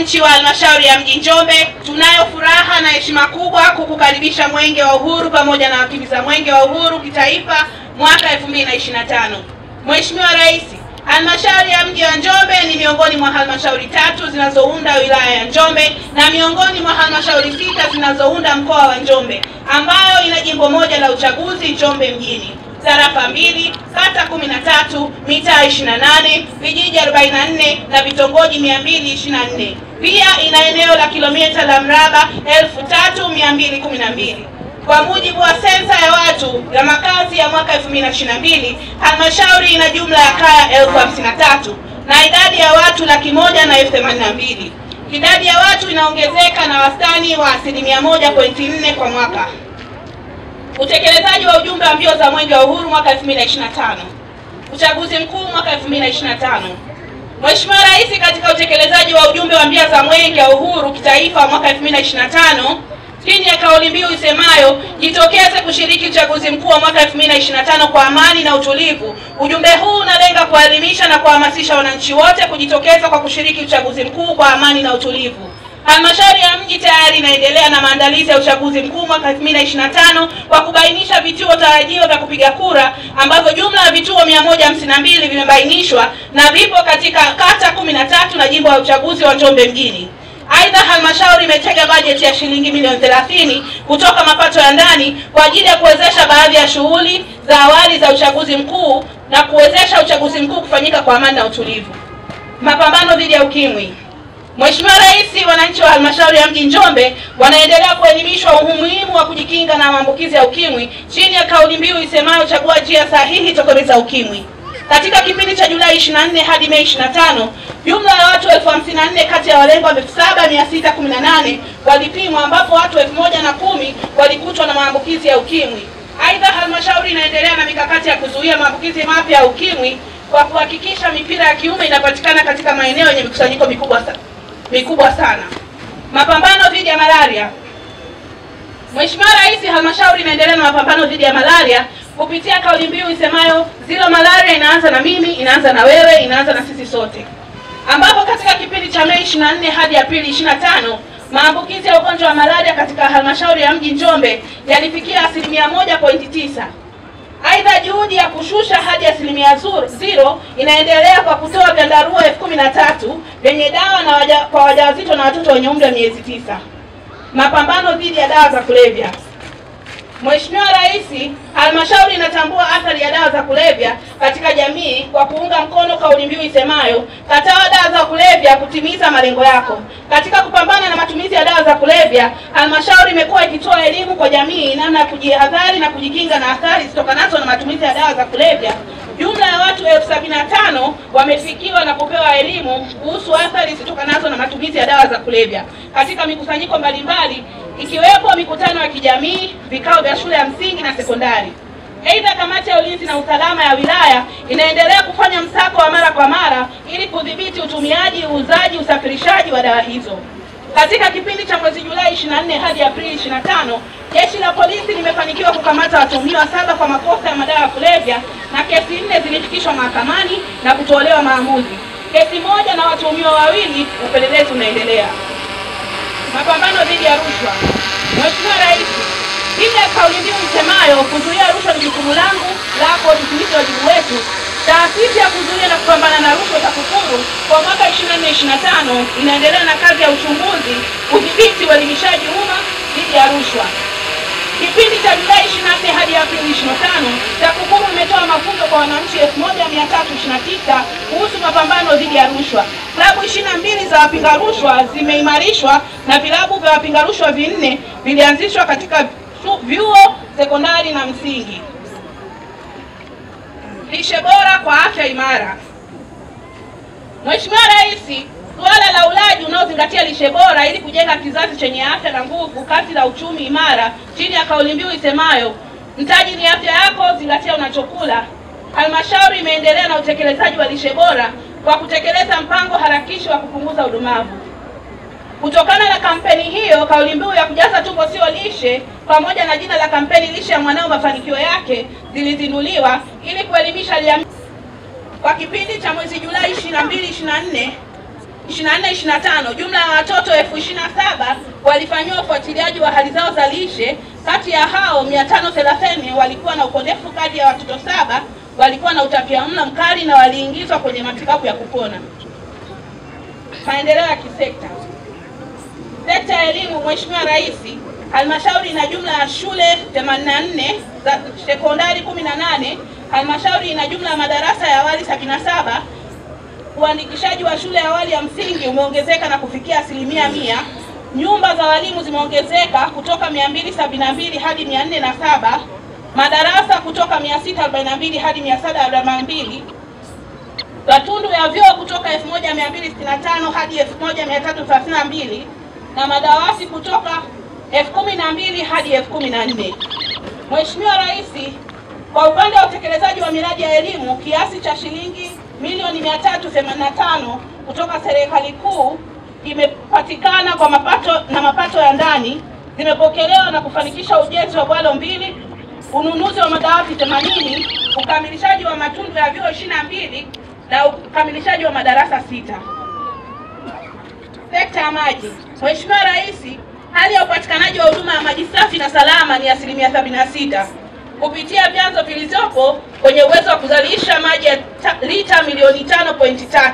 wananchi wa halmashauri ya mji Njombe, tunayo furaha na heshima kubwa kukukaribisha Mwenge wa Uhuru pamoja na wakimbiza Mwenge wa Uhuru kitaifa mwaka 2025. Mheshimiwa Rais, halmashauri ya mji wa Njombe ni miongoni mwa halmashauri 3 zinazounda wilaya ya Njombe na miongoni mwa halmashauri 6 zinazounda mkoa wa Njombe, ambayo ina jimbo moja la uchaguzi Njombe mjini, tarafa 2, kata 13, mitaa 28, vijiji 44 na vitongoji 224. Pia ina eneo la kilomita la mraba 3212. Kwa mujibu wa sensa ya watu ya makazi ya mwaka 2022, halmashauri ina jumla ya kaya 1053 na idadi ya watu 182,082. Idadi ya watu inaongezeka na wastani wa 1.4% kwa mwaka. Utekelezaji wa ujumbe wa mbio za Mwenge wa Uhuru mwaka 2025. Uchaguzi mkuu mwaka 2025. Mheshimiwa Rais, katika utekelezaji wa ujumbe wa mbio za Mwenge wa Uhuru kitaifa mwaka 2025, chini ya kauli mbiu isemayo jitokeze kushiriki uchaguzi mkuu wa mwaka 2025 kwa amani na utulivu, ujumbe huu unalenga kuelimisha na kuhamasisha wananchi wote kujitokeza kwa kushiriki uchaguzi mkuu kwa amani na utulivu. Halmashauri ya mji tayari inaendelea na maandalizi ya uchaguzi mkuu mwaka 2025 kwa kubainisha vituo tarajio vya kupiga kura, ambavyo jumla ya vituo 152 vimebainishwa na vipo katika kata 13 na jimbo la uchaguzi wa Njombe mjini. Aidha, halmashauri imetega bajeti ya shilingi milioni 30 kutoka mapato ya ndani kwa ajili ya kuwezesha baadhi ya shughuli za awali za uchaguzi mkuu na kuwezesha uchaguzi mkuu kufanyika kwa amani na utulivu. Mapambano dhidi ya ukimwi. Mheshimiwa Rais, wananchi wa halmashauri ya mji Njombe wanaendelea kuelimishwa umuhimu wa kujikinga na maambukizi ya ukimwi chini ya kauli mbiu isemayo chagua njia sahihi tokomeza ukimwi. Katika kipindi cha Julai 24 hadi Mei 25, jumla ya watu 1054 kati ya walengwa 7618 walipimwa, ambapo watu 1010 walikutwa na maambukizi ya ukimwi. Aidha, halmashauri inaendelea na mikakati ya kuzuia maambukizi mapya ya ukimwi kwa kuhakikisha mipira ya kiume inapatikana katika maeneo yenye mikusanyiko mikubwa sana. Mapambano dhidi ya malaria. Mheshimiwa Rais, halmashauri inaendelea na mapambano dhidi ya malaria kupitia kauli mbiu isemayo zero malaria inaanza na mimi, inaanza na wewe, inaanza na sisi sote, ambapo katika kipindi cha Mei 24 hadi Aprili 25 maambukizi ya ugonjwa wa malaria katika halmashauri ya mji Njombe yalifikia 1.9%. Aidha, juhudi ya kushusha hadi 0% inaendelea kwa kutoa vyandarua 13,000 vyenye dawa kwa wajawazito na watoto wenye umri wa miezi 9. Mapambano dhidi ya dawa za kulevya. Mheshimiwa Rais, halmashauri inatambua athari ya dawa za kulevya katika jamii kwa kuunga mkono kauli mbiu isemayo kataa dawa za kulevya kutimiza malengo yako. Katika kupambana na matumizi ya dawa za kulevya, halmashauri imekuwa ikitoa elimu kwa jamii namna ya kujihadhari na kujikinga na athari zitokanazo na matumizi ya dawa za kulevya. Jumla ya watu 75,000 wamefikiwa na kupewa elimu kuhusu athari zitokanazo na matumizi ya dawa za kulevya katika mikusanyiko mbalimbali, ikiwepo mikutano ya kijamii, vikao vya shule ya msingi na sekondari. Aidha, kamati ya ulinzi na usalama ya wilaya inaendelea kufanya msako wa mara kwa mara ili kudhibiti utumiaji, uuzaji, usafirishaji wa dawa hizo. Katika kipindi cha mwezi Julai 24 hadi Aprili 25, jeshi la polisi limefanikiwa kukamata watuhumiwa 7 kwa makosa ya madawa ya kulevya na kesi 4 zilifikishwa mahakamani na kutolewa maamuzi. Kesi 1 na watuhumiwa 2, upelelezi unaendelea. Mapambano dhidi ya rushwa. Mheshimiwa Rais, ile kauli mbiu isemayo kuzuia rushwa ni jukumu langu, lako, tutimize wajibu wetu, taasisi ya kuzuia na kupambana na rushwa TAKUKURU kwa mwaka 2024-2025 inaendelea na kazi ya uchunguzi, udhibiti, uelimishaji umma dhidi ya rushwa. Kipindi cha Julai 24 hadi Aprili 25, TAKUKURU imetoa mafunzo kwa wananchi 1329 kuhusu mapambano dhidi ya rushwa. Klabu 22 za wapinga rushwa zimeimarishwa na vilabu vya wapinga rushwa 4 vilianzishwa katika vyuo sekondari na msingi. Lishe bora kwa afya imara. Mheshimiwa Rais, suala la ulaji unaozingatia lishe bora ili kujenga kizazi chenye afya na nguvu kazi la uchumi imara chini ya kauli mbiu isemayo mtaji ni afya yako, zingatia unachokula. Halmashauri imeendelea na utekelezaji wa lishe bora kwa kutekeleza mpango harakishi wa kupunguza udumavu. Kutokana na kampeni hiyo, kauli mbiu ya kujaza tumbo sio lishe pamoja na jina la kampeni lishe ya mwanao mafanikio yake zilizinduliwa ili kuelimisha jamii. Kwa kipindi cha mwezi Julai 22-24, 24-25 jumla ya watoto 27,000 walifanyiwa ufuatiliaji wa hali zao za lishe. Kati ya hao 530 walikuwa na ukondefu, kati ya watoto 7 walikuwa na utapiamlo mkali na waliingizwa kwenye matibabu ya kupona. Maendeleo ya kisekta. Sekta ya elimu, Mheshimiwa Rais, halmashauri ina jumla ya shule 84 za sekondari 18, halmashauri ina jumla ya madarasa ya awali 77. Uandikishaji wa shule ya awali ya msingi umeongezeka na kufikia 100%. Nyumba za walimu zimeongezeka kutoka 272 hadi 407, madarasa kutoka 642 hadi 742, matundu ya vyoo kutoka 1265 hadi 1332, na madawati kutoka 1012 hadi 1014. Mheshimiwa Rais, kwa upande wa utekelezaji wa miradi ya elimu, kiasi cha shilingi milioni 385 kutoka serikali kuu imepatikana kwa mapato ya ndani, zimepokelewa na kufanikisha ujenzi wa bwalo 2, ununuzi wa madawati 80, ukamilishaji wa matundu ya vyoo 22 na ukamilishaji wa madarasa 6. Sekta ya maji. Mheshimiwa Rais, hali ya upatikanaji wa huduma ya maji safi na salama ni 76% kupitia vyanzo vilivyopo kwenye uwezo wa kuzalisha maji ya lita milioni 5.3.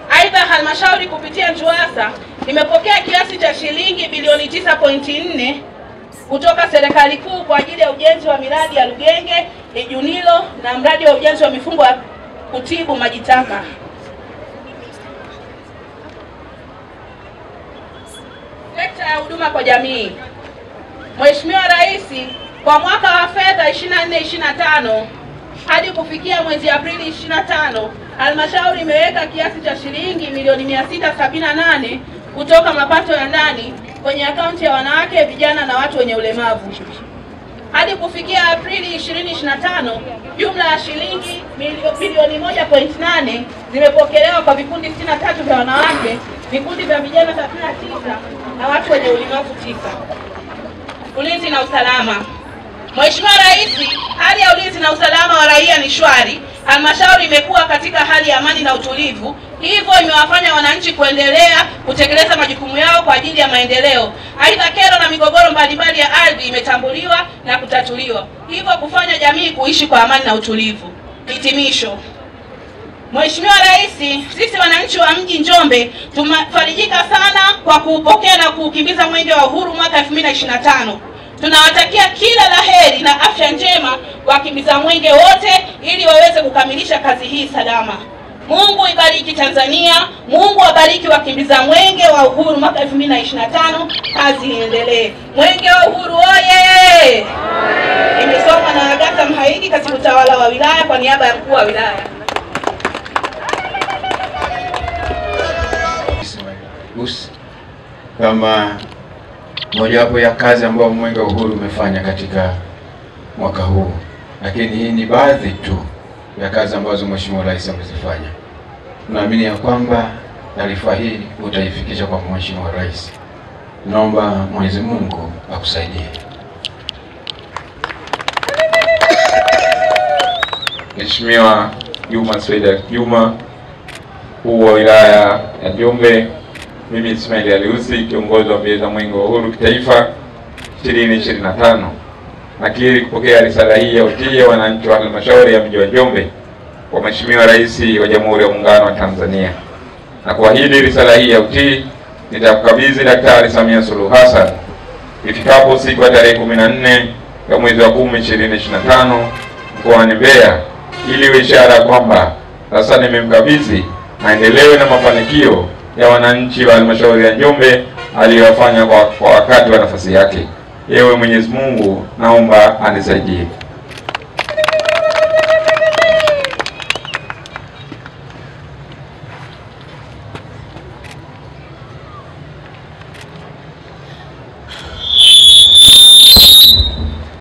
Aidha, halmashauri kupitia NJUWASA imepokea kiasi cha shilingi bilioni 9.4 kutoka serikali kuu kwa ajili ya ujenzi wa miradi ya Lugenge, Ijunilo na mradi wa ujenzi wa mifungo ya kutibu maji taka. Sekta ya huduma kwa jamii. Mheshimiwa Rais, kwa mwaka wa fedha 24-25 hadi kufikia mwezi Aprili 25, halmashauri imeweka kiasi cha shilingi milioni 678 kutoka mapato ya ndani kwenye akaunti ya wanawake, vijana na watu wenye ulemavu. Hadi kufikia Aprili 2025, jumla ya shilingi bilioni 1.8 zimepokelewa kwa vikundi 63 vya wanawake, vikundi vya vijana 39 na watu wenye ulemavu 9. Ulinzi na usalama. Mheshimiwa Rais, hali ya ulinzi na usalama wa raia ni shwari. Halmashauri imekuwa katika hali ya amani na utulivu, hivyo imewafanya wananchi kuendelea kutekeleza majukumu yao kwa ajili ya maendeleo. Aidha, kero na migogoro mbalimbali ya ardhi imetambuliwa na kutatuliwa, hivyo kufanya jamii kuishi kwa amani na utulivu. Hitimisho. Mheshimiwa Rais, sisi wananchi wa mji Njombe tumefarijika sana kwa kuupokea na kuukimbiza Mwenge wa Uhuru mwaka 2025. Tunawatakia kila laheri na afya njema wakimbiza mwenge wote ili waweze kukamilisha kazi hii salama. Mungu ibariki Tanzania, Mungu abariki wakimbiza Mwenge wa Uhuru mwaka 2025, kazi iendelee. Mwenge wa Uhuru oye! Imesomwa na Agatha Mhaigi, katibu tawala wa wilaya, kwa niaba ya mkuu wa wilaya. Kama mojawapo ya kazi ambayo Mwenge wa Uhuru umefanya katika mwaka huu, lakini hii ni baadhi tu ya kazi ambazo Mheshimiwa Rais amezifanya. Tunaamini ya kwamba taarifa hii utaifikisha kwa Mheshimiwa Rais. Naomba Mwenyezi Mungu akusaidie. Mheshimiwa Juma Sweda Juma, mkuu wa wilaya ya Njombe, mimi Ismail Aliusi, kiongozi wa mbio za Mwenge wa Uhuru kitaifa 2025, nakiri kupokea risala hii ya utii ya wananchi wa halmashauri ya mji wa Njombe kwa Mheshimiwa Rais wa Jamhuri ya Muungano wa Tanzania, na kwa hili risala hii ya utii nitakukabidhi Daktari Samia Suluhu Hassan ifikapo siku ya tarehe 14 ya mwezi wa 10 2025 mkoani Mbeya, ili iwe ishara kwamba sasa nimemkabidhi maendeleo na mafanikio ya wananchi wa halmashauri ya Njombe aliyofanya kwa wakati wa nafasi yake. Ewe Mwenyezi Mungu, naomba anisaidie.